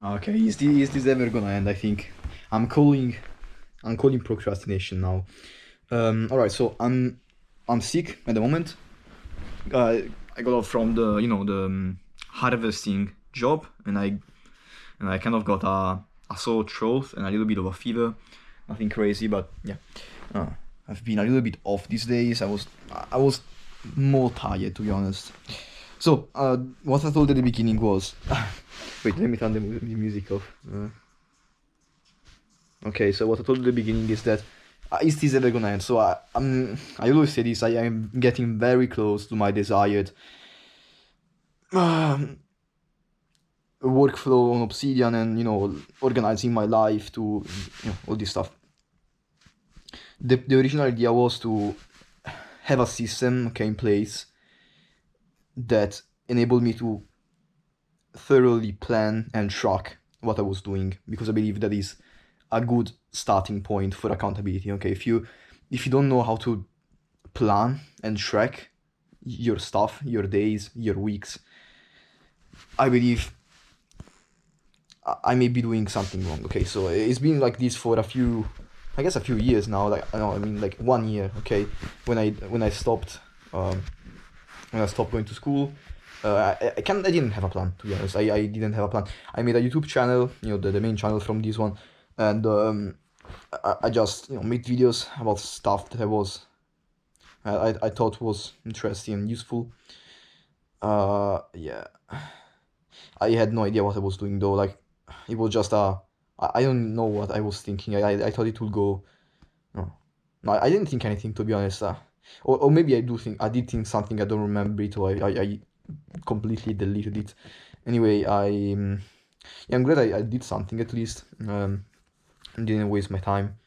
Okay, is this ever gonna end? I think I'm calling I'm calling procrastination now. All right, so I'm sick at the moment. Uh, I got off from the the harvesting job, and I kind of got a sore throat and a little bit of a fever. Nothing crazy, but yeah, uh, I've been a little bit off these days. I was more tired, to be honest. So what I told at the beginning was, wait, let me turn the music off. Okay, so what I told at the beginning is that is this ever gonna end? So I always say this. I am getting very close to my desired um, workflow on Obsidian, and organizing my life to all this stuff. The original idea was to have a system, okay, in place that enabled me to thoroughly plan and track what I was doing, because I believe that is a good starting point for accountability. Okay, if you don't know how to plan and track your stuff, your days, your weeks, I believe I may be doing something wrong. Okay, so it's been like this for a few years now. Like I mean like 1 year. Okay, when I stopped um, when I stopped going to school. I didn't have a plan, to be honest. I didn't have a plan. I made a YouTube channel, the main channel from this one, and I just made videos about stuff that I thought was interesting and useful. Yeah, I had no idea what I was doing though. Like, it was just I don't know what I was thinking. I thought it would go. No, no, I didn't think anything, to be honest. Or maybe I did think something. I don't remember it, or I completely deleted it. Anyway, yeah, I'm glad I did something at least. And didn't waste my time.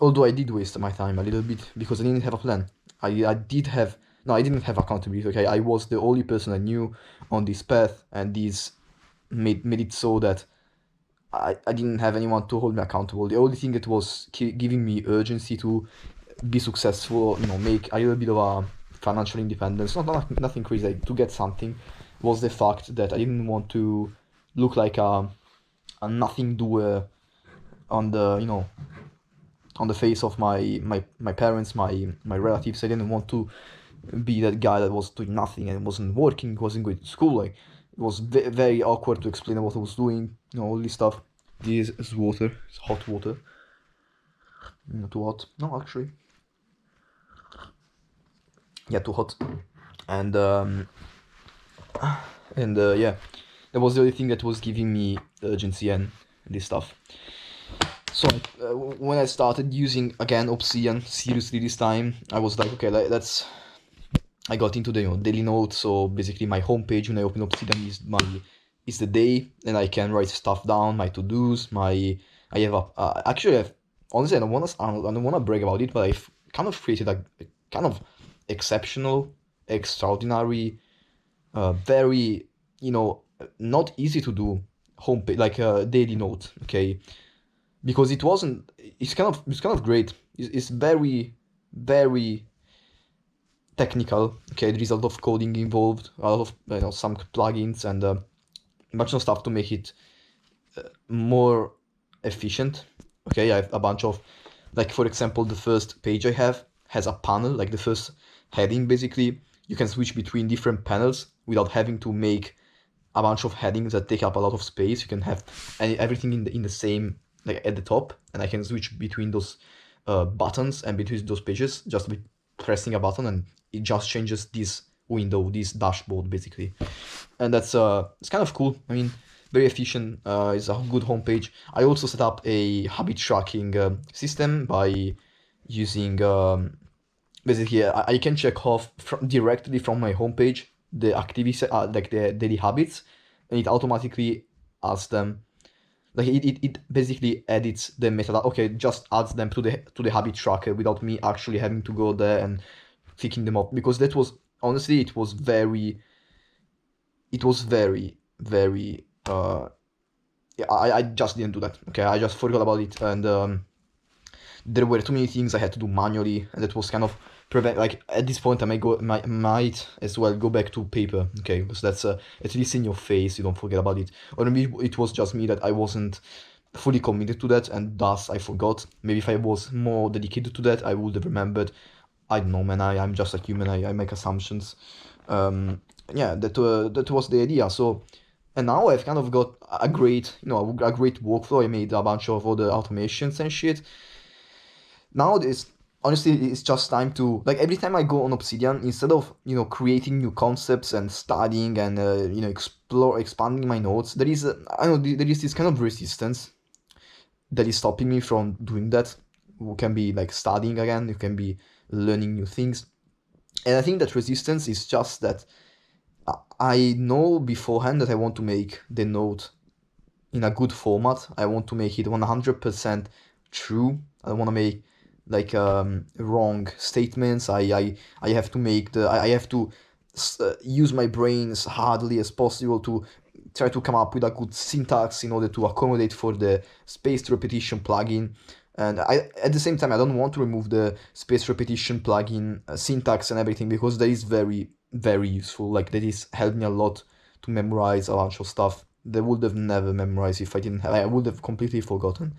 Although I did waste my time a little bit because I didn't have a plan. I did have no, I didn't have accountability. Okay, I was the only person I knew on this path, and this made it so that I didn't have anyone to hold me accountable. The only thing that was giving me urgency to be successful, make a little bit of a financial independence, nothing crazy, like to get something, was the fact that I didn't want to look like a nothing doer on the on the face of my parents, my relatives. I didn't want to be that guy that was doing nothing and wasn't working, wasn't going to school. Like, it was very awkward to explain what I was doing, all this stuff. This is water, it's hot water. Not too hot. No, actually. Yeah, too hot. And yeah, that was the only thing that was giving me urgency and this stuff. So when I started using again Obsidian seriously this time, I was like, okay, let's. I got into the daily notes. So basically, my homepage when I open Obsidian is the day, and I can write stuff down, my to dos, my I have a actually I've, honestly I don't wanna brag about it, but I've kind of created a kind of exceptional, extraordinary, very not easy to do homepage, like a daily note. Okay, because it wasn't. It's kind of great. It's very very technical. Okay, there is a lot of coding involved, a lot of some plugins and a bunch of stuff to make it more efficient. Okay, I have a bunch of, like, for example, the first page I have has a panel, like the first heading. Basically, you can switch between different panels without having to make a bunch of headings that take up a lot of space. You can have everything in the same, like, at the top, and I can switch between those buttons and between those pages just by pressing a button, and it just changes this window, this dashboard, basically. And that's it's kind of cool. I mean, very efficient. It's a good homepage. I also set up a habit tracking system by using basically I can check off directly from my homepage the activities, like the daily habits, and it automatically adds them. Like, it basically edits the metadata. Okay, just adds them to the habit tracker without me actually having to go there and picking them up, because that was honestly it was very yeah, I just didn't do that. Okay, I just forgot about it, and there were too many things I had to do manually, and that was kind of prevent, like at this point I might as well go back to paper, okay, because that's at least in your face, you don't forget about it. Or maybe it was just me that I wasn't fully committed to that and thus I forgot. Maybe if I was more dedicated to that, I would have remembered. I don't know, man. I'm just a human. I make assumptions. Yeah, that was the idea. So, and now I've kind of got a great, a great workflow. I made a bunch of other automations and shit. Now this, honestly, it's just time to, like, every time I go on Obsidian, instead of creating new concepts and studying and expanding my nodes, I know there is this kind of resistance that is stopping me from doing that. You can be like studying again, you can be learning new things. And I think that resistance is just that I know beforehand that I want to make the node in a good format. I want to make it 100% true. I don't want to make like wrong statements. I have to make I have to use my brain as hardly as possible to try to come up with a good syntax in order to accommodate for the spaced repetition plugin. And I, at the same time, I don't want to remove the spaced repetition plugin syntax and everything, because that is very, very useful. Like, that is helped me a lot to memorize a bunch of stuff that would have never memorized if I didn't have. I would have completely forgotten.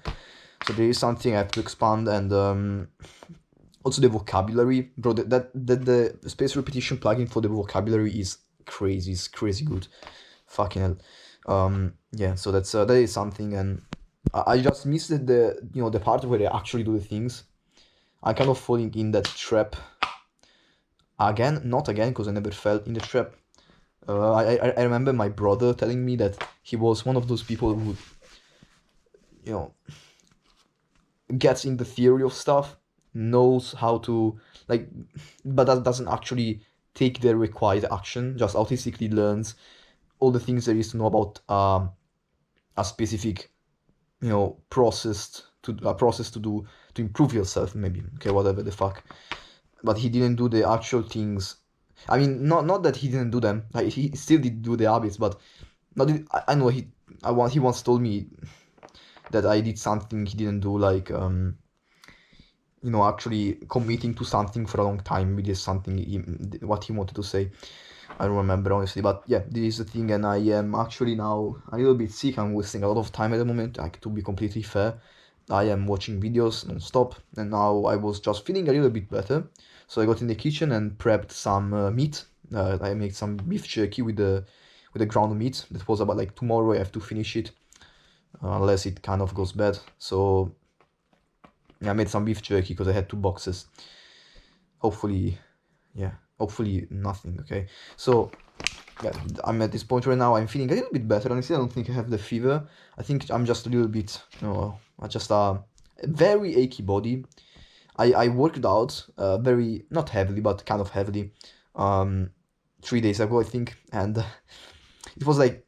So there is something I have to expand, and also the vocabulary, bro. The spaced repetition plugin for the vocabulary is crazy. It's crazy good. Fucking hell. Yeah. So that is something, and I just missed the part where they actually do the things. I kind of falling in that trap again, not again, because I never fell in the trap. I remember my brother telling me that he was one of those people who, gets in the theory of stuff, knows how to, like, but that doesn't actually take the required action, just autistically learns all the things there is to know about a specific process to do to improve yourself, maybe, okay, whatever the fuck. But he didn't do the actual things. I mean, not that he didn't do them, like, he still did do the habits, but not I know he once told me that I did something he didn't do, like actually committing to something for a long time. Maybe something what he wanted to say. I don't remember, honestly, but yeah, this is the thing, and I am actually now a little bit sick. I'm wasting a lot of time at the moment, like, to be completely fair. I am watching videos non-stop, and now I was just feeling a little bit better. So I got in the kitchen and prepped some meat. I made some beef jerky with the ground meat. That was about, like, tomorrow I have to finish it, unless it kind of goes bad. So yeah, I made some beef jerky because I had 2 boxes. Hopefully nothing, okay? So yeah, I'm at this point right now. I'm feeling a little bit better. Honestly, I don't think I have the fever. I think I'm just a little bit, just a very achy body. I worked out very, not heavily, but kind of heavily, 3 days ago, I think, and it was like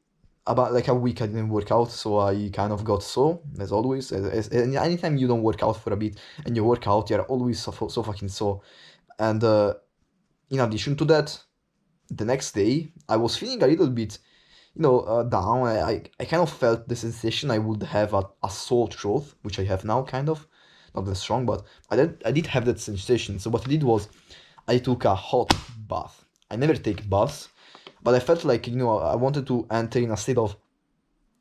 about like a week I didn't work out, so I kind of got sore, as always. Anytime you don't work out for a bit and you work out, you're always so fucking sore. And in addition to that, the next day I was feeling a little bit, down. I kind of felt the sensation I would have a sore throat, which I have now, kind of, not that strong, but I did have that sensation. So what I did was I took a hot bath. I never take baths, but I felt like, I wanted to enter in a state of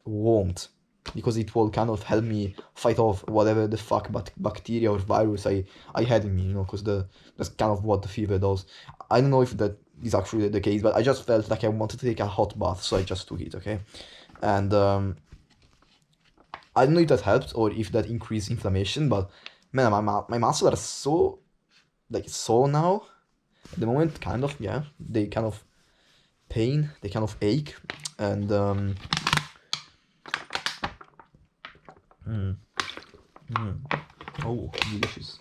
warmth, because it will kind of help me fight off whatever the fuck bacteria or virus I had in me, because that's kind of what the fever does. I don't know if that is actually the case, but I just felt like I wanted to take a hot bath, so I just took it, okay? And I don't know if that helped or if that increased inflammation, but man, my muscles are so, like, sore now. At the moment, kind of, yeah, they kind of ache, and oh, delicious.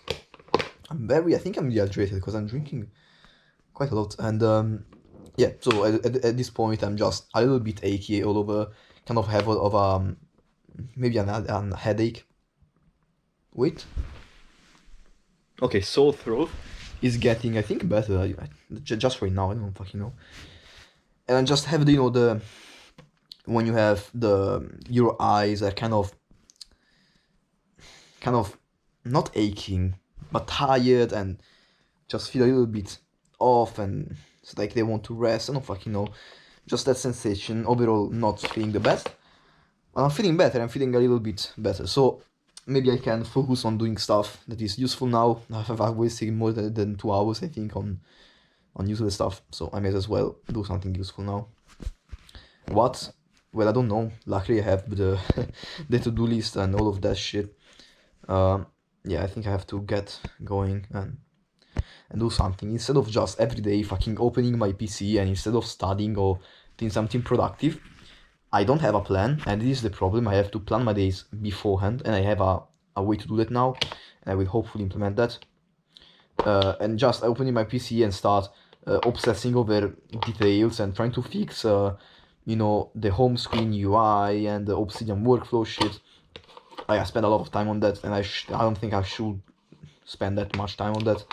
I think I'm dehydrated because I'm drinking quite a lot, and yeah, so at this point I'm just a little bit achy all over, kind of have maybe a headache. Wait. Okay, sore throat is getting, I think, better. Just right now, I don't fucking know. And I just have the when you have your eyes are kind of not aching, but tired, and just feel a little bit off and it's like they want to rest. I don't fucking know. Just that sensation. Overall, not feeling the best. But I'm feeling better. I'm feeling a little bit better. So maybe I can focus on doing stuff that is useful now. I've wasted more than 2 hours, I think, on useless stuff. So I may as well do something useful now. What? Well, I don't know. Luckily, I have the the to-do list and all of that shit. Yeah, I think I have to get going and do something instead of just every day fucking opening my PC and instead of studying or doing something productive. I don't have a plan, and this is the problem. I have to plan my days beforehand, and I have a way to do that now, and I will hopefully implement that. And just opening my PC and start obsessing over details and trying to fix, the home screen UI and the Obsidian workflow shit. I spend a lot of time on that, and I don't think I should spend that much time on that.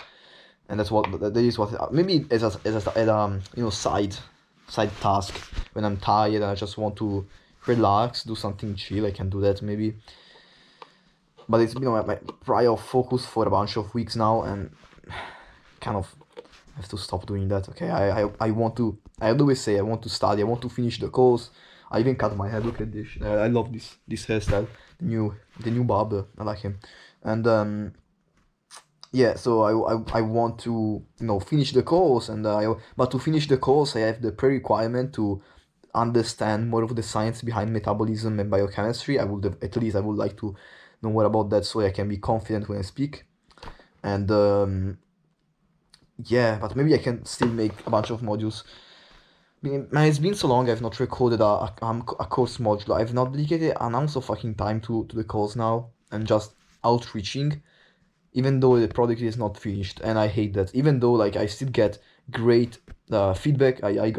And that is what maybe as a side task when I'm tired and I just want to relax, do something chill. I can do that maybe. But it's been my prior focus for a bunch of weeks now, and kind of have to stop doing that. Okay, I want to. I always say I want to study. I want to finish the course. I even cut my hair. Look at this. I love this hairstyle. The new barber. I like him. And yeah, so I want to finish the course, and but to finish the course I have the pre-requirement to understand more of the science behind metabolism and biochemistry. At least I would like to know more about that so I can be confident when I speak. And yeah, but maybe I can still make a bunch of modules. Man, it's been so long I've not recorded a course module. I've not dedicated an ounce of fucking time to the course now. I'm just outreaching, even though the product is not finished, and I hate that. Even though like I still get great feedback. I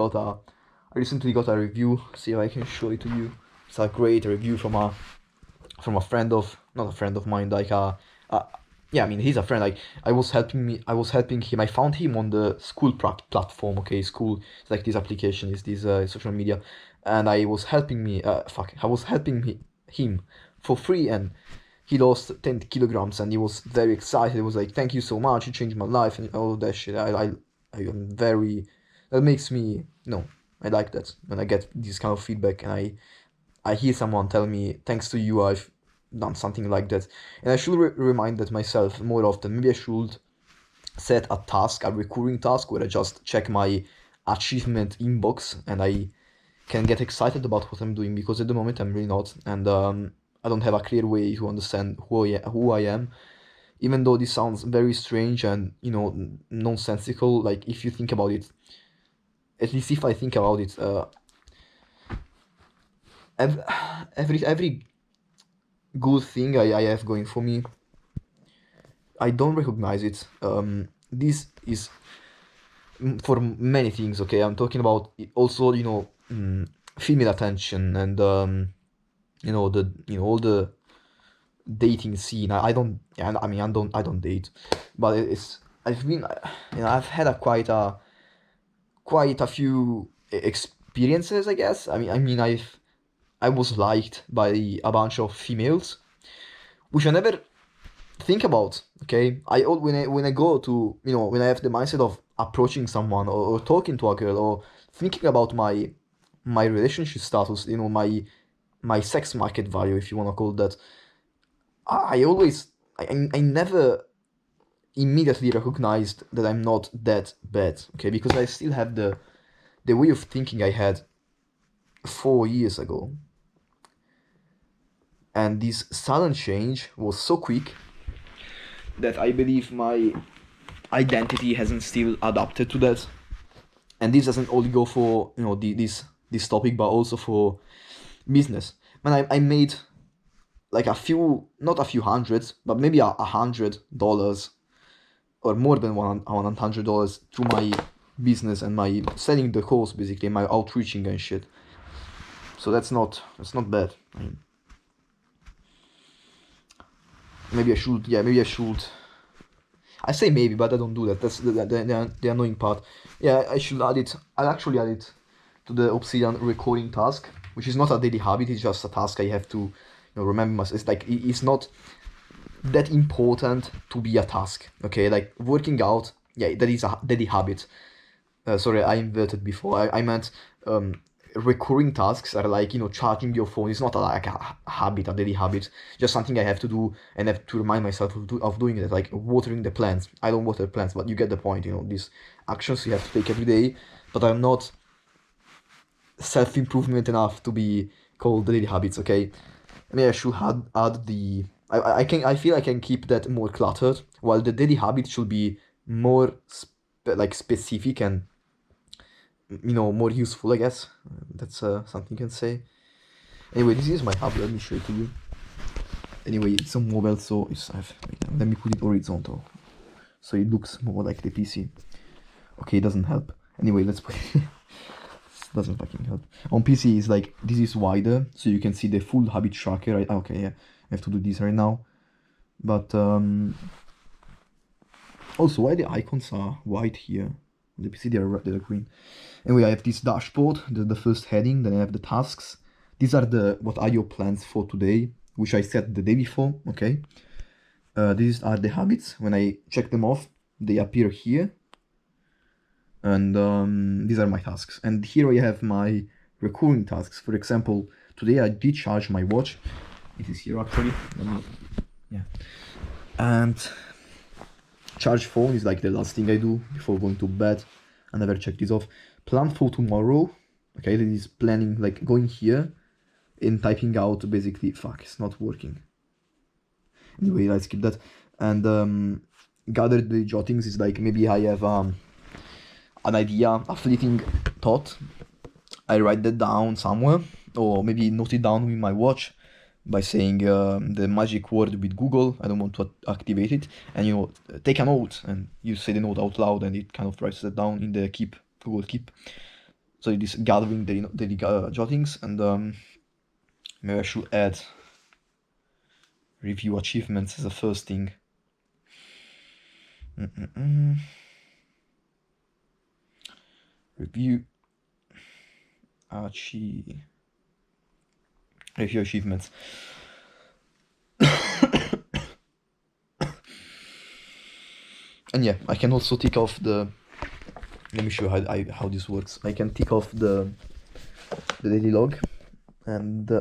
recently got a review. See if I can show it to you. It's a great review from a friend of, not a friend of mine, like yeah, I mean he's a friend. Like I was helping him. I found him on the school platform. Okay, school. It's like this application. Is this social media, and I was helping him for free, and he lost 10 kilograms, and he was very excited. He was like, "Thank you so much. You changed my life," and all that shit. I am very. That makes me I like that when I get this kind of feedback, and I hear someone tell me, "Thanks to you, I've done something like that," and I should remind that myself more often. Maybe I should set a recurring task where I just check my achievement inbox and I can get excited about what I'm doing, because at the moment I'm really not, and I don't have a clear way to understand who I am. Even though this sounds very strange and nonsensical, like if you think about it, at least if I think about it, every good thing I have going for me, I don't recognize it. This is for many things. Okay, I'm talking about also female attention and all the dating scene. I don't. Yeah, I mean I don't date, but I've had quite a few experiences, I guess. I was liked by a bunch of females, which I never think about. Okay, when I go to when I have the mindset of approaching someone or talking to a girl or thinking about my relationship status, my sex market value, if you want to call it that, I never immediately recognized that I'm not that bad. Okay, because I still have the way of thinking I had 4 years ago. And this sudden change was so quick that I believe my identity hasn't still adapted to that. And this doesn't only go for this topic, but also for business. Man, I made like not a few hundreds, but maybe $100 or more than $100 through my business and my selling the course, basically my outreaching and shit. So that's not bad. I mean, maybe I should. I say maybe, but I don't do that. That's the annoying part. Yeah, I should add it. I'll actually add it to the Obsidian recording task, which is not a daily habit. It's just a task I have to remember myself. It's like it's not that important to be a task. Okay, like working out yeah, that is a daily habit. Sorry, I inverted before. I meant recurring tasks are like, charging your phone. It's not like a habit, a daily habit. Just something I have to do and have to remind myself of doing it. Like watering the plants. I don't water plants, but you get the point. These actions you have to take every day. But I'm not self-improvement enough to be called daily habits. Okay, maybe I should add the. I feel I can keep that more cluttered, while the daily habit should be more like specific and more useful, I guess. That's something you can say. Anyway, this is my hub. Let me show it to you. Anyway, it's on mobile, so let me put it horizontal, so it looks more like the PC. Okay, it doesn't help. Anyway, let's put it. Doesn't fucking help. On PC, it's like this is wider, so you can see the full habit tracker. Right? Okay, yeah, I have to do this right now. But also, why the icons are white here? On the PC, they're green. Anyway, I have this dashboard, the first heading, then I have the tasks. These are what are your plans for today, which I set the day before, okay? These are the habits. When I check them off, they appear here. And these are my tasks. And here I have my recurring tasks. For example, today I did charge my watch. It is here actually. Yeah. And charge phone is like the last thing I do before going to bed. I never check this off. Plan for tomorrow. Okay, this is planning, like going here and typing out basically, fuck, it's not working. Anyway, I skip that. And gather the jottings is like maybe I have an idea, a fleeting thought. I write that down somewhere, or maybe note it down with my watch by saying the magic word with Google. I don't want to activate it, and take a note, and you say the note out loud, and it kind of writes that down in the Keep, Google Keep. So it is gathering the jottings, and maybe I should add review achievements as a first thing. Review achievements. And yeah, I can also tick off the. Let me show how this works. I can tick off the daily log, and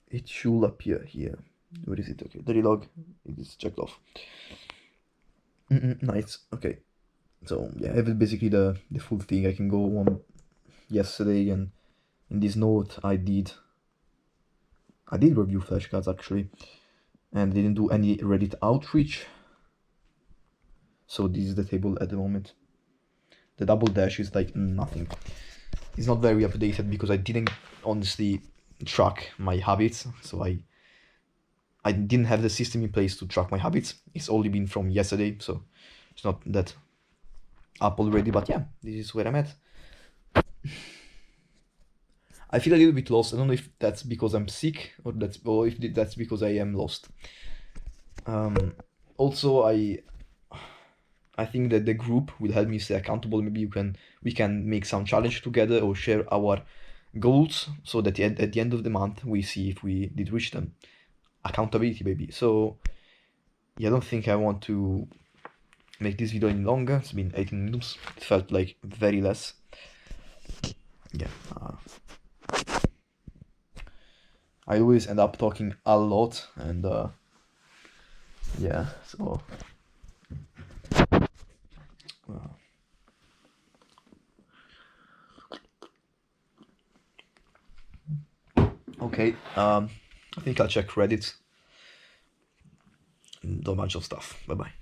it should appear here. Where is it? Okay, daily log. It is checked off. Nice. Okay. So yeah, I have basically the full thing. I can go on yesterday, and in this note I did review flashcards actually, and didn't do any Reddit outreach. So this is the table at the moment. The double dash is like nothing. It's not very updated because I didn't honestly track my habits. So I didn't have the system in place to track my habits. It's only been from yesterday, so it's not that up already. But yeah, this is where I'm at. I feel a little bit lost. I don't know if that's because I'm sick or if that's because I am lost. Also, I think that the group will help me stay accountable. Maybe we can make some challenge together or share our goals, so that at the end of the month we see if we did reach them. Accountability, baby. So yeah, I don't think I want to make this video any longer. It's been 18 minutes. It felt like very less. Yeah. I always end up talking a lot, and yeah, so okay, I think I'll check Reddit. Don't bunch of stuff. Bye bye.